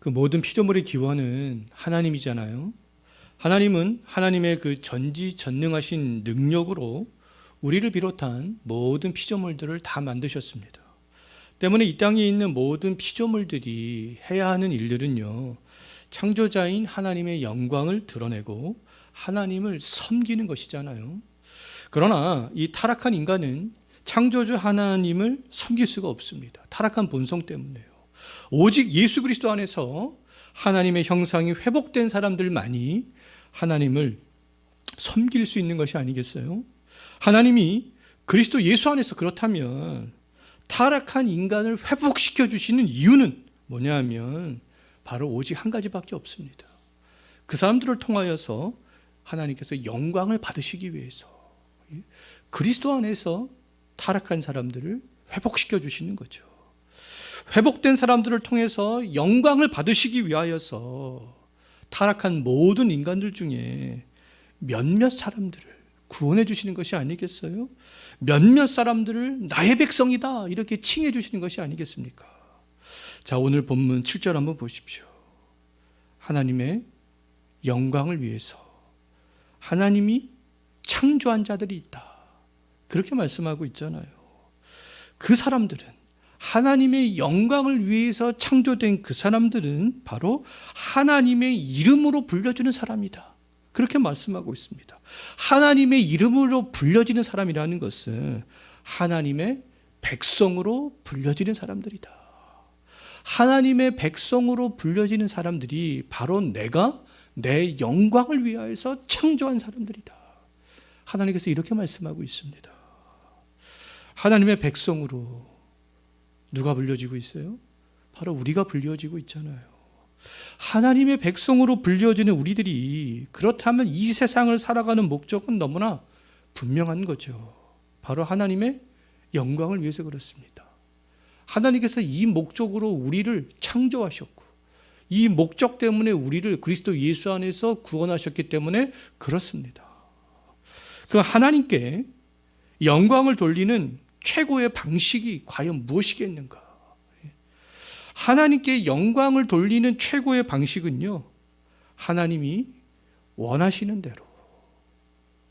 그 모든 피조물의 기원은 하나님이잖아요. 하나님은 하나님의 그 전지전능하신 능력으로 우리를 비롯한 모든 피조물들을 다 만드셨습니다. 때문에 이 땅에 있는 모든 피조물들이 해야 하는 일들은요, 창조자인 하나님의 영광을 드러내고 하나님을 섬기는 것이잖아요. 그러나 이 타락한 인간은 창조주 하나님을 섬길 수가 없습니다. 타락한 본성 때문에요. 오직 예수 그리스도 안에서 하나님의 형상이 회복된 사람들만이 하나님을 섬길 수 있는 것이 아니겠어요? 하나님이 그리스도 예수 안에서 그렇다면 타락한 인간을 회복시켜 주시는 이유는 뭐냐 하면 바로 오직 한 가지밖에 없습니다. 그 사람들을 통하여서 하나님께서 영광을 받으시기 위해서 그리스도 안에서 타락한 사람들을 회복시켜 주시는 거죠. 회복된 사람들을 통해서 영광을 받으시기 위하여서 타락한 모든 인간들 중에 몇몇 사람들을 구원해 주시는 것이 아니겠어요? 몇몇 사람들을 나의 백성이다 이렇게 칭해 주시는 것이 아니겠습니까? 자, 오늘 본문 7절 한번 보십시오. 하나님의 영광을 위해서 하나님이 창조한 자들이 있다, 그렇게 말씀하고 있잖아요. 그 사람들은, 하나님의 영광을 위해서 창조된 그 사람들은 바로 하나님의 이름으로 불려주는 사람이다, 그렇게 말씀하고 있습니다. 하나님의 이름으로 불려지는 사람이라는 것은 하나님의 백성으로 불려지는 사람들이다. 하나님의 백성으로 불려지는 사람들이 바로 내가 내 영광을 위하여서 창조한 사람들이다. 하나님께서 이렇게 말씀하고 있습니다. 하나님의 백성으로 누가 불려지고 있어요? 바로 우리가 불려지고 있잖아요. 하나님의 백성으로 불려지는 우리들이 그렇다면 이 세상을 살아가는 목적은 너무나 분명한 거죠. 바로 하나님의 영광을 위해서 그렇습니다. 하나님께서 이 목적으로 우리를 창조하셨고 이 목적 때문에 우리를 그리스도 예수 안에서 구원하셨기 때문에 그렇습니다. 그 하나님께 영광을 돌리는 최고의 방식이 과연 무엇이겠는가? 하나님께 영광을 돌리는 최고의 방식은요, 하나님이 원하시는 대로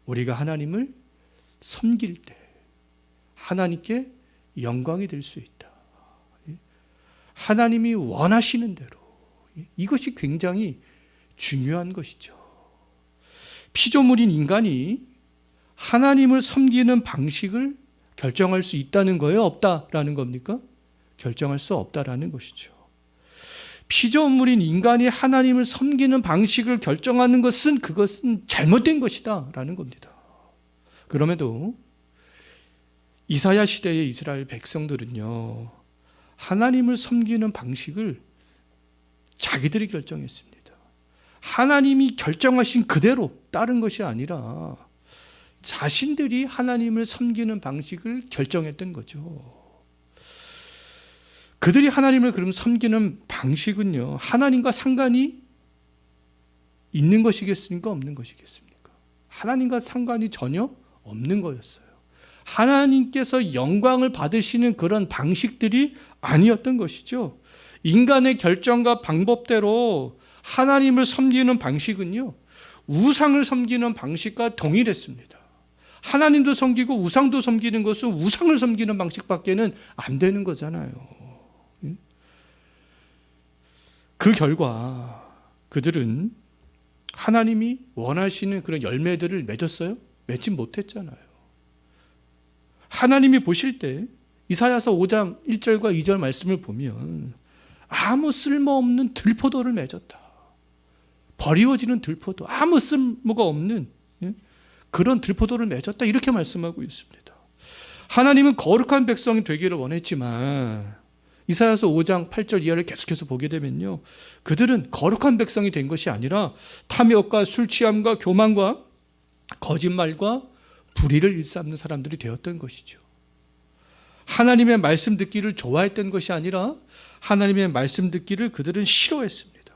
우리가 하나님을 섬길 때 하나님께 영광이 될 수 있다. 하나님이 원하시는 대로, 이것이 굉장히 중요한 것이죠. 피조물인 인간이 하나님을 섬기는 방식을 결정할 수 있다는 거예요? 없다라는 겁니까? 결정할 수 없다라는 것이죠. 피조물인 인간이 하나님을 섬기는 방식을 결정하는 것은 그것은 잘못된 것이다 라는 겁니다. 그럼에도 이사야 시대의 이스라엘 백성들은요, 하나님을 섬기는 방식을 자기들이 결정했습니다. 하나님이 결정하신 그대로 따른 것이 아니라 자신들이 하나님을 섬기는 방식을 결정했던 거죠. 그들이 하나님을 그럼 섬기는 방식은요, 하나님과 상관이 있는 것이겠습니까? 없는 것이겠습니까? 하나님과 상관이 전혀 없는 거였어요. 하나님께서 영광을 받으시는 그런 방식들이 아니었던 것이죠. 인간의 결정과 방법대로 하나님을 섬기는 방식은요, 우상을 섬기는 방식과 동일했습니다. 하나님도 섬기고 우상도 섬기는 것은 우상을 섬기는 방식밖에는 안 되는 거잖아요. 그 결과 그들은 하나님이 원하시는 그런 열매들을 맺었어요? 맺지 못했잖아요. 하나님이 보실 때 이사야서 5장 1절과 2절 말씀을 보면 아무 쓸모없는 들포도를 맺었다. 버리워지는 들포도, 아무 쓸모가 없는 그런 들포도를 맺었다, 이렇게 말씀하고 있습니다. 하나님은 거룩한 백성이 되기를 원했지만 이사야서 5장 8절 이하를 계속해서 보게 되면요, 그들은 거룩한 백성이 된 것이 아니라 탐욕과 술 취함과 교만과 거짓말과 불의를 일삼는 사람들이 되었던 것이죠. 하나님의 말씀 듣기를 좋아했던 것이 아니라 하나님의 말씀 듣기를 그들은 싫어했습니다.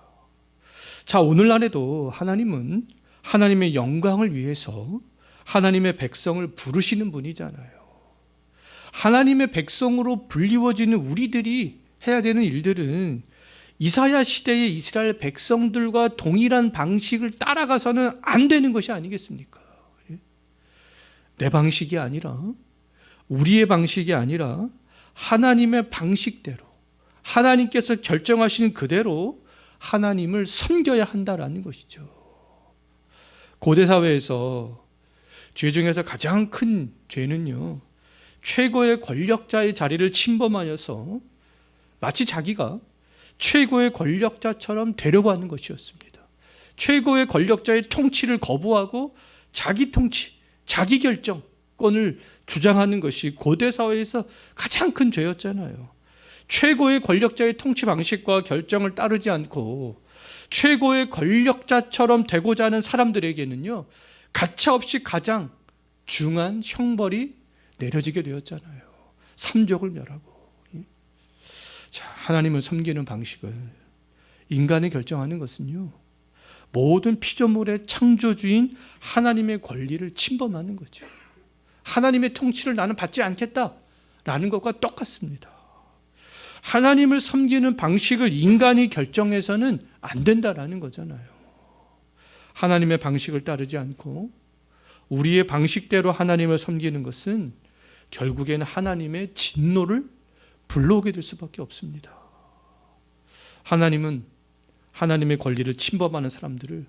자, 오늘날에도 하나님은 하나님의 영광을 위해서 하나님의 백성을 부르시는 분이잖아요. 하나님의 백성으로 불리워지는 우리들이 해야 되는 일들은 이사야 시대의 이스라엘 백성들과 동일한 방식을 따라가서는 안 되는 것이 아니겠습니까? 내 방식이 아니라, 우리의 방식이 아니라 하나님의 방식대로, 하나님께서 결정하시는 그대로 하나님을 섬겨야 한다라는 것이죠. 고대 사회에서 죄 중에서 가장 큰 죄는요, 최고의 권력자의 자리를 침범하여서 마치 자기가 최고의 권력자처럼 되려고 하는 것이었습니다. 최고의 권력자의 통치를 거부하고 자기 통치, 자기 결정권을 주장하는 것이 고대 사회에서 가장 큰 죄였잖아요. 최고의 권력자의 통치 방식과 결정을 따르지 않고 최고의 권력자처럼 되고자 하는 사람들에게는요, 가차없이 가장 중한 형벌이 내려지게 되었잖아요. 삼족을 멸하고. 자, 하나님을 섬기는 방식을 인간이 결정하는 것은요, 모든 피조물의 창조주인 하나님의 권리를 침범하는 거죠. 하나님의 통치를 나는 받지 않겠다라는 것과 똑같습니다. 하나님을 섬기는 방식을 인간이 결정해서는 안 된다라는 거잖아요. 하나님의 방식을 따르지 않고 우리의 방식대로 하나님을 섬기는 것은 결국에는 하나님의 진노를 불러오게 될 수밖에 없습니다. 하나님은 하나님의 권리를 침범하는 사람들을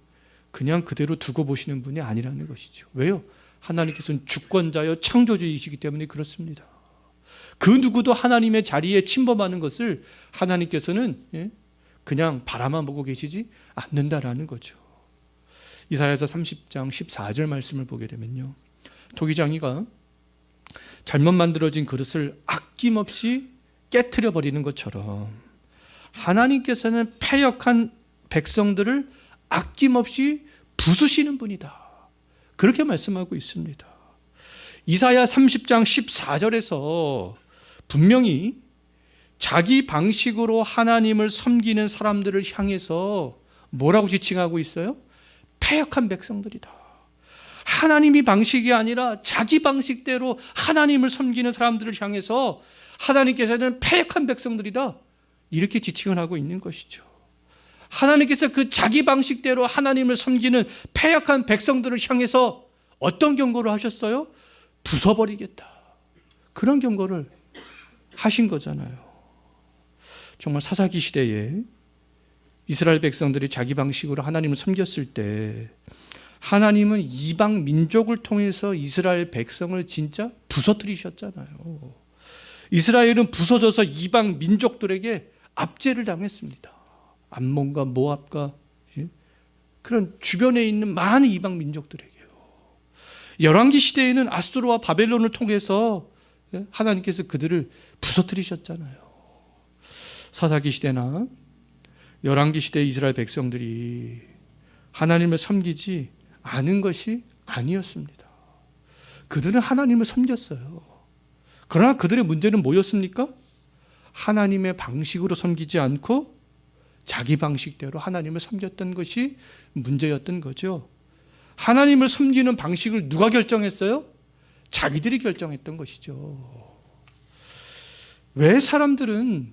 그냥 그대로 두고 보시는 분이 아니라는 것이죠. 왜요? 하나님께서는 주권자여 창조주이시기 때문에 그렇습니다. 그 누구도 하나님의 자리에 침범하는 것을 하나님께서는 그냥 바라만 보고 계시지 않는다라는 거죠. 이사야서 30장 14절 말씀을 보게 되면요, 토기장이가 잘못 만들어진 그릇을 아낌없이 깨트려 버리는 것처럼 하나님께서는 패역한 백성들을 아낌없이 부수시는 분이다, 그렇게 말씀하고 있습니다. 이사야 30장 14절에서 분명히 자기 방식으로 하나님을 섬기는 사람들을 향해서 뭐라고 지칭하고 있어요? 패역한 백성들이다. 하나님이 방식이 아니라 자기 방식대로 하나님을 섬기는 사람들을 향해서 하나님께서는 패역한 백성들이다, 이렇게 지칭을 하고 있는 것이죠. 하나님께서 그 자기 방식대로 하나님을 섬기는 패역한 백성들을 향해서 어떤 경고를 하셨어요? 부숴버리겠다, 그런 경고를 하신 거잖아요. 정말 사사기 시대에 이스라엘 백성들이 자기 방식으로 하나님을 섬겼을 때 하나님은 이방 민족을 통해서 이스라엘 백성을 진짜 부서뜨리셨잖아요. 이스라엘은 부서져서 이방 민족들에게 압제를 당했습니다. 암몬과 모압과 그런 주변에 있는 많은 이방 민족들에게요. 열왕기 시대에는 아수르와 바벨론을 통해서 하나님께서 그들을 부서뜨리셨잖아요. 사사기 시대나 열왕기 시대의 이스라엘 백성들이 하나님을 섬기지 않은 것이 아니었습니다. 그들은 하나님을 섬겼어요. 그러나 그들의 문제는 뭐였습니까? 하나님의 방식으로 섬기지 않고 자기 방식대로 하나님을 섬겼던 것이 문제였던 거죠. 하나님을 섬기는 방식을 누가 결정했어요? 자기들이 결정했던 것이죠. 왜 사람들은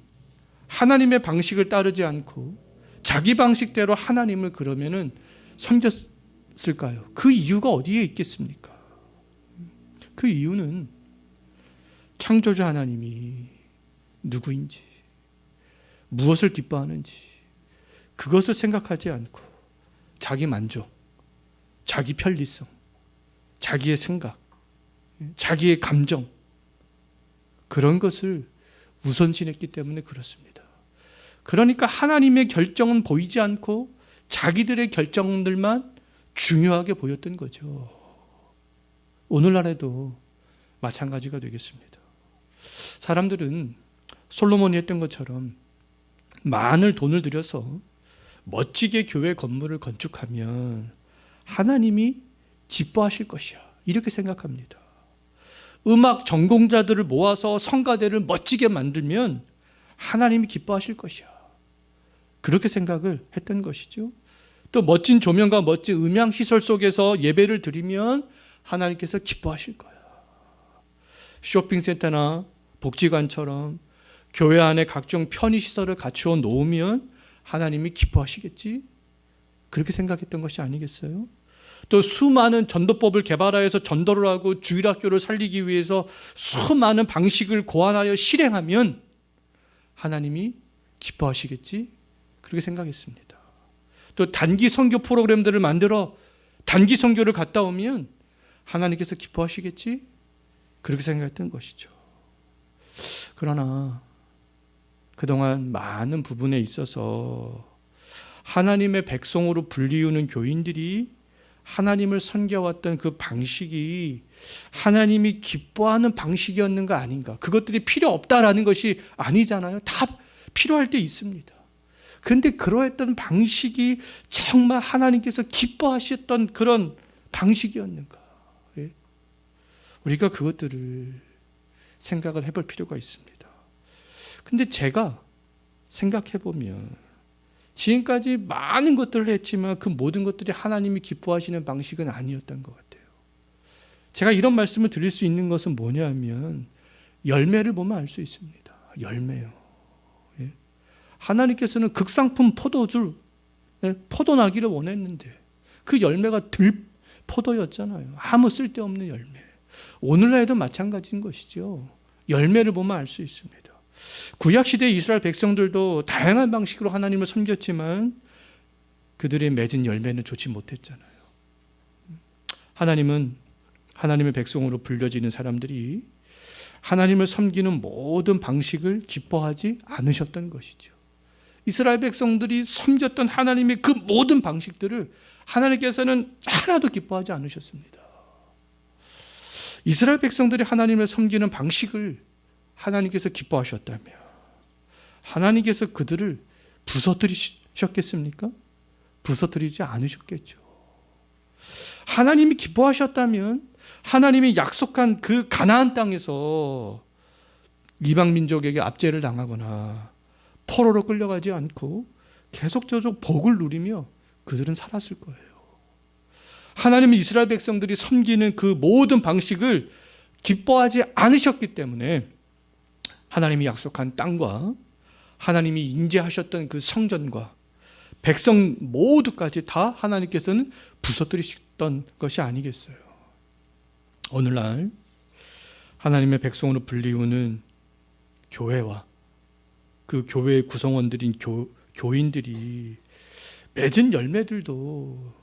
하나님의 방식을 따르지 않고 자기 방식대로 하나님을 그러면은 섬겼을까요? 그 이유가 어디에 있겠습니까? 그 이유는 창조주 하나님이 누구인지, 무엇을 기뻐하는지 그것을 생각하지 않고 자기 만족, 자기 편리성, 자기의 생각, 자기의 감정, 그런 것을 우선시했기 때문에 그렇습니다. 그러니까 하나님의 결정은 보이지 않고 자기들의 결정들만 중요하게 보였던 거죠. 오늘날에도 마찬가지가 되겠습니다. 사람들은 솔로몬이 했던 것처럼 많은 돈을 들여서 멋지게 교회 건물을 건축하면 하나님이 기뻐하실 것이야, 이렇게 생각합니다. 음악 전공자들을 모아서 성가대를 멋지게 만들면 하나님이 기뻐하실 것이야, 그렇게 생각을 했던 것이죠. 또 멋진 조명과 멋진 음향시설 속에서 예배를 드리면 하나님께서 기뻐하실 거야. 쇼핑센터나 복지관처럼 교회 안에 각종 편의시설을 갖추어 놓으면 하나님이 기뻐하시겠지? 그렇게 생각했던 것이 아니겠어요? 또 수많은 전도법을 개발하여서 전도를 하고 주일학교를 살리기 위해서 수많은 방식을 고안하여 실행하면 하나님이 기뻐하시겠지? 그렇게 생각했습니다. 또 단기 선교 프로그램들을 만들어 단기 선교를 갔다 오면 하나님께서 기뻐하시겠지? 그렇게 생각했던 것이죠. 그러나 그동안 많은 부분에 있어서 하나님의 백성으로 불리우는 교인들이 하나님을 섬겨왔던 그 방식이 하나님이 기뻐하는 방식이었는가 아닌가, 그것들이 필요 없다라는 것이 아니잖아요. 다 필요할 때 있습니다. 그런데 그러했던 방식이 정말 하나님께서 기뻐하셨던 그런 방식이었는가, 우리가 그것들을 생각을 해볼 필요가 있습니다. 근데 제가 생각해 보면 지금까지 많은 것들을 했지만 그 모든 것들이 하나님이 기뻐하시는 방식은 아니었던 것 같아요. 제가 이런 말씀을 드릴 수 있는 것은 뭐냐면 열매를 보면 알 수 있습니다. 열매요. 하나님께서는 극상품 포도주, 포도나기를 원했는데 그 열매가 들포도였잖아요. 아무 쓸데없는 열매. 오늘날에도 마찬가지인 것이죠. 열매를 보면 알 수 있습니다. 구약시대 이스라엘 백성들도 다양한 방식으로 하나님을 섬겼지만 그들의 맺은 열매는 좋지 못했잖아요. 하나님은 하나님의 백성으로 불려지는 사람들이 하나님을 섬기는 모든 방식을 기뻐하지 않으셨던 것이죠. 이스라엘 백성들이 섬겼던 하나님의 그 모든 방식들을 하나님께서는 하나도 기뻐하지 않으셨습니다. 이스라엘 백성들이 하나님을 섬기는 방식을 하나님께서 기뻐하셨다면 하나님께서 그들을 부서뜨리셨겠습니까? 부서뜨리지 않으셨겠죠. 하나님이 기뻐하셨다면 하나님이 약속한 그 가나안 땅에서 이방 민족에게 압제를 당하거나 포로로 끌려가지 않고 계속적으로 복을 누리며 그들은 살았을 거예요. 하나님이 이스라엘 백성들이 섬기는 그 모든 방식을 기뻐하지 않으셨기 때문에 하나님이 약속한 땅과 하나님이 인재하셨던 그 성전과 백성 모두까지 다 하나님께서는 부서뜨리셨던 것이 아니겠어요. 오늘날 하나님의 백성으로 불리우는 교회와 그 교회의 구성원들인 교인들이 맺은 열매들도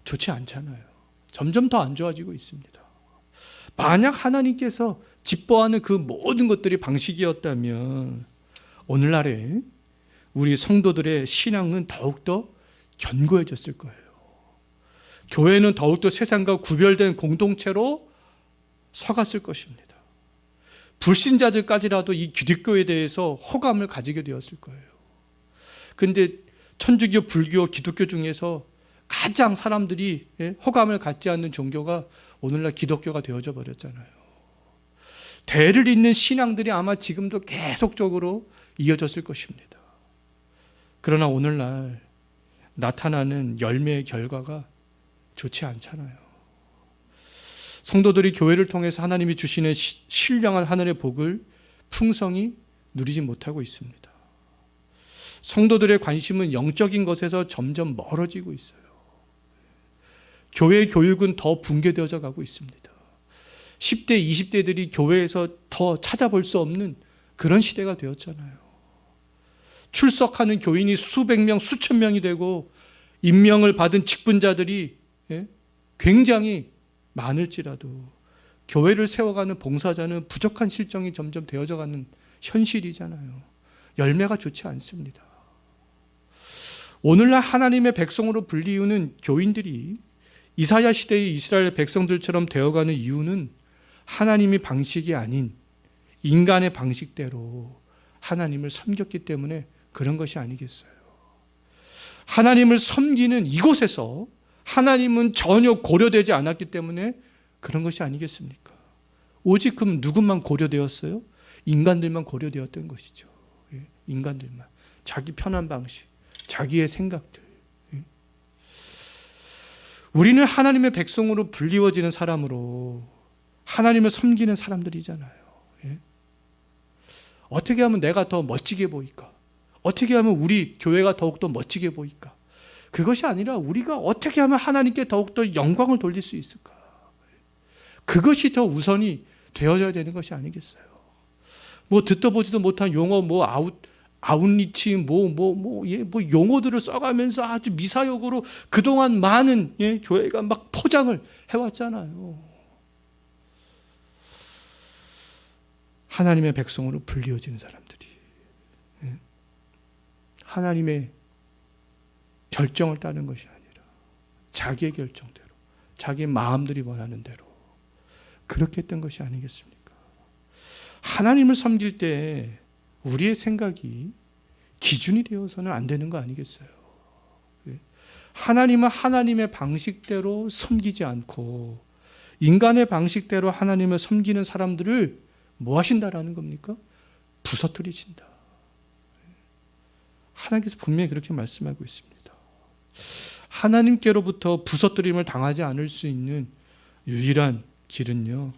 좋지 않잖아요. 점점 더 안 좋아지고 있습니다. 만약 하나님께서 기뻐하는 그 모든 것들이 방식이었다면 오늘날에 우리 성도들의 신앙은 더욱더 견고해졌을 거예요. 교회는 더욱더 세상과 구별된 공동체로 서갔을 것입니다. 불신자들까지라도 이 기독교에 대해서 호감을 가지게 되었을 거예요. 그런데 천주교, 불교, 기독교 중에서 가장 사람들이 호감을 갖지 않는 종교가 오늘날 기독교가 되어져 버렸잖아요. 대를 잇는 신앙들이 아마 지금도 계속적으로 이어졌을 것입니다. 그러나 오늘날 나타나는 열매의 결과가 좋지 않잖아요. 성도들이 교회를 통해서 하나님이 주시는 신령한 하늘의 복을 풍성히 누리지 못하고 있습니다. 성도들의 관심은 영적인 것에서 점점 멀어지고 있어요. 교회 교육은 더 붕괴되어져 가고 있습니다. 10대, 20대들이 교회에서 더 찾아볼 수 없는 그런 시대가 되었잖아요. 출석하는 교인이 수백 명, 수천 명이 되고 임명을 받은 직분자들이 굉장히 많을지라도 교회를 세워가는 봉사자는 부족한 실정이 점점 되어져 가는 현실이잖아요. 열매가 좋지 않습니다. 오늘날 하나님의 백성으로 불리우는 교인들이 이사야 시대의 이스라엘 백성들처럼 되어가는 이유는 하나님의 방식이 아닌 인간의 방식대로 하나님을 섬겼기 때문에 그런 것이 아니겠어요. 하나님을 섬기는 이곳에서 하나님은 전혀 고려되지 않았기 때문에 그런 것이 아니겠습니까? 오직 그럼 누구만 고려되었어요? 인간들만 고려되었던 것이죠. 인간들만. 자기 편한 방식, 자기의 생각들. 우리는 하나님의 백성으로 불리워지는 사람으로 하나님을 섬기는 사람들이잖아요. 어떻게 하면 내가 더 멋지게 보일까? 어떻게 하면 우리 교회가 더욱더 멋지게 보일까? 그것이 아니라 우리가 어떻게 하면 하나님께 더욱더 영광을 돌릴 수 있을까? 그것이 더 우선이 되어져야 되는 것이 아니겠어요? 뭐 듣도 보지도 못한 용어, 뭐 아웃리치, 용어들을 써가면서 아주 미사역으로 그동안 많은 교회가 막 포장을 해왔잖아요. 하나님의 백성으로 불리워지는 사람들이 하나님의 결정을 따르는 것이 아니라 자기의 결정대로, 자기의 마음들이 원하는 대로 그렇게 했던 것이 아니겠습니까? 하나님을 섬길 때 우리의 생각이 기준이 되어서는 안 되는 거 아니겠어요? 하나님은 하나님의 방식대로 섬기지 않고 인간의 방식대로 하나님을 섬기는 사람들을 뭐 하신다라는 겁니까? 부서뜨리신다. 하나님께서 분명히 그렇게 말씀하고 있습니다. 하나님께로부터 부서뜨림을 당하지 않을 수 있는 유일한 길은요,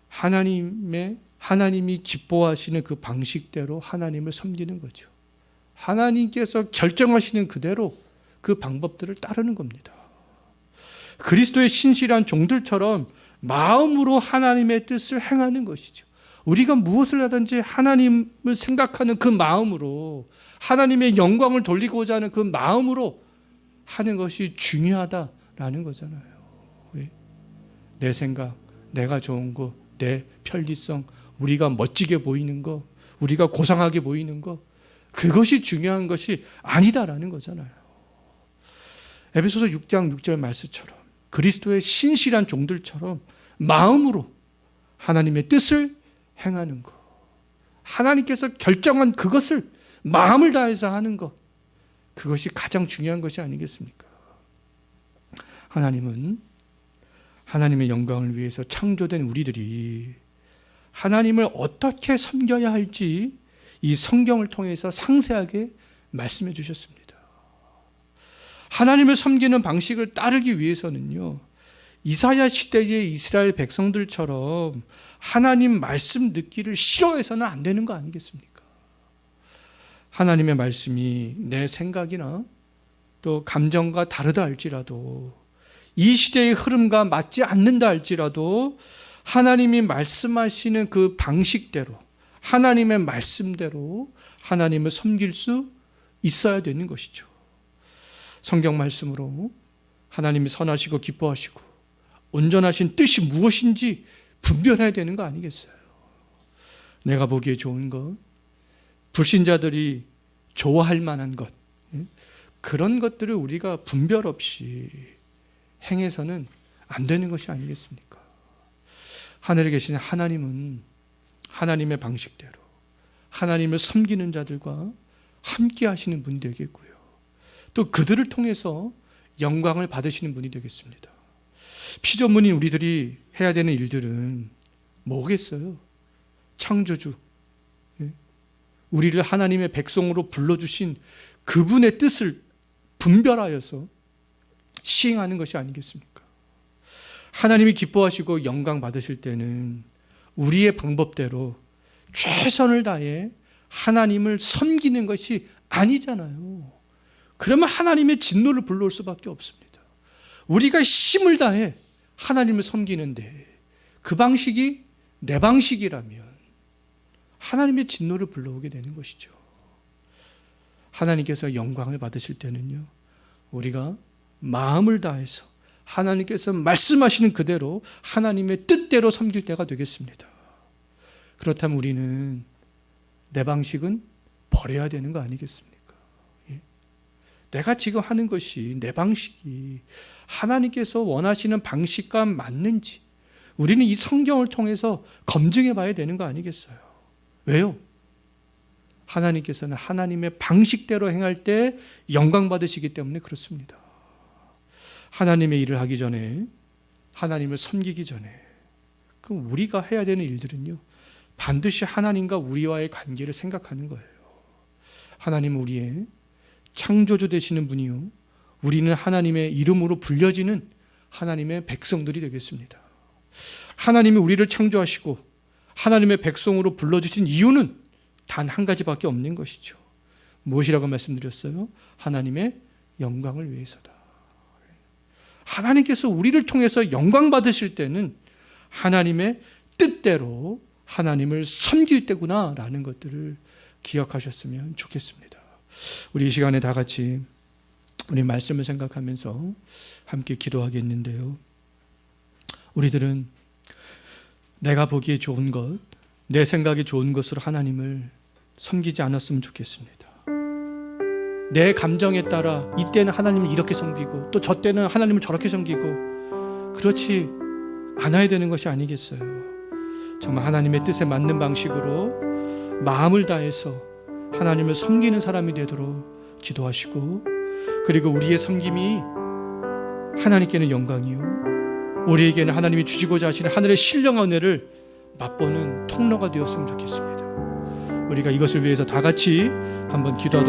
하나님이 기뻐하시는 그 방식대로 하나님을 섬기는 거죠. 하나님께서 결정하시는 그대로 그 방법들을 따르는 겁니다. 그리스도의 신실한 종들처럼 마음으로 하나님의 뜻을 행하는 것이죠. 우리가 무엇을 하든지 하나님을 생각하는 그 마음으로, 하나님의 영광을 돌리고자 하는 그 마음으로 하는 것이 중요하다라는 거잖아요. 내 생각, 내가 좋은 거, 내 편리성, 우리가 멋지게 보이는 거, 우리가 고상하게 보이는 거, 그것이 중요한 것이 아니다라는 거잖아요. 에베소서 6장 6절 말씀처럼 그리스도의 신실한 종들처럼 마음으로 하나님의 뜻을 행하는 것, 하나님께서 결정한 그것을 마음을 다해서 하는 것, 그것이 가장 중요한 것이 아니겠습니까? 하나님은 하나님의 영광을 위해서 창조된 우리들이 하나님을 어떻게 섬겨야 할지 이 성경을 통해서 상세하게 말씀해 주셨습니다. 하나님을 섬기는 방식을 따르기 위해서는요, 이사야 시대의 이스라엘 백성들처럼 하나님 말씀 듣기를 싫어해서는 안 되는 거 아니겠습니까? 하나님의 말씀이 내 생각이나 또 감정과 다르다 할지라도, 이 시대의 흐름과 맞지 않는다 할지라도 하나님이 말씀하시는 그 방식대로, 하나님의 말씀대로 하나님을 섬길 수 있어야 되는 것이죠. 성경 말씀으로 하나님이 선하시고 기뻐하시고 온전하신 뜻이 무엇인지 분별해야 되는 거 아니겠어요? 내가 보기에 좋은 것, 불신자들이 좋아할 만한 것, 그런 것들을 우리가 분별 없이 행해서는 안 되는 것이 아니겠습니까? 하늘에 계신 하나님은 하나님의 방식대로 하나님을 섬기는 자들과 함께 하시는 분이 되겠고요, 또 그들을 통해서 영광을 받으시는 분이 되겠습니다. 피조물인 우리들이 해야 되는 일들은 뭐겠어요? 창조주, 우리를 하나님의 백성으로 불러주신 그분의 뜻을 분별하여서 시행하는 것이 아니겠습니까? 하나님이 기뻐하시고 영광 받으실 때는 우리의 방법대로 최선을 다해 하나님을 섬기는 것이 아니잖아요. 그러면 하나님의 진노를 불러올 수밖에 없습니다. 우리가 힘을 다해 하나님을 섬기는데 그 방식이 내 방식이라면 하나님의 진노를 불러오게 되는 것이죠. 하나님께서 영광을 받으실 때는요, 우리가 마음을 다해서 하나님께서 말씀하시는 그대로 하나님의 뜻대로 섬길 때가 되겠습니다. 그렇다면 우리는 내 방식은 버려야 되는 거 아니겠습니까? 내가 지금 하는 것이, 내 방식이 하나님께서 원하시는 방식과 맞는지 우리는 이 성경을 통해서 검증해 봐야 되는 거 아니겠어요? 왜요? 하나님께서는 하나님의 방식대로 행할 때 영광 받으시기 때문에 그렇습니다. 하나님의 일을 하기 전에, 하나님을 섬기기 전에, 그럼 우리가 해야 되는 일들은요, 반드시 하나님과 우리와의 관계를 생각하는 거예요. 하나님은 우리의 창조주 되시는 분이요, 우리는 하나님의 이름으로 불려지는 하나님의 백성들이 되겠습니다. 하나님이 우리를 창조하시고 하나님의 백성으로 불러주신 이유는 단 한 가지밖에 없는 것이죠. 무엇이라고 말씀드렸어요? 하나님의 영광을 위해서다. 하나님께서 우리를 통해서 영광 받으실 때는 하나님의 뜻대로 하나님을 섬길 때구나라는 것들을 기억하셨으면 좋겠습니다. 우리 이 시간에 다 같이 우리 말씀을 생각하면서 함께 기도하겠는데요. 우리들은 내가 보기에 좋은 것, 내 생각에 좋은 것으로 하나님을 섬기지 않았으면 좋겠습니다. 내 감정에 따라 이때는 하나님을 이렇게 섬기고 또 저 때는 하나님을 저렇게 섬기고 그렇지 않아야 되는 것이 아니겠어요. 정말 하나님의 뜻에 맞는 방식으로 마음을 다해서 하나님을 섬기는 사람이 되도록 기도하시고, 그리고 우리의 섬김이 하나님께는 영광이요 우리에게는 하나님이 주시고자 하시는 하늘의 신령한 은혜를 맛보는 통로가 되었으면 좋겠습니다. 우리가 이것을 위해서 다 같이 한번 기도하도록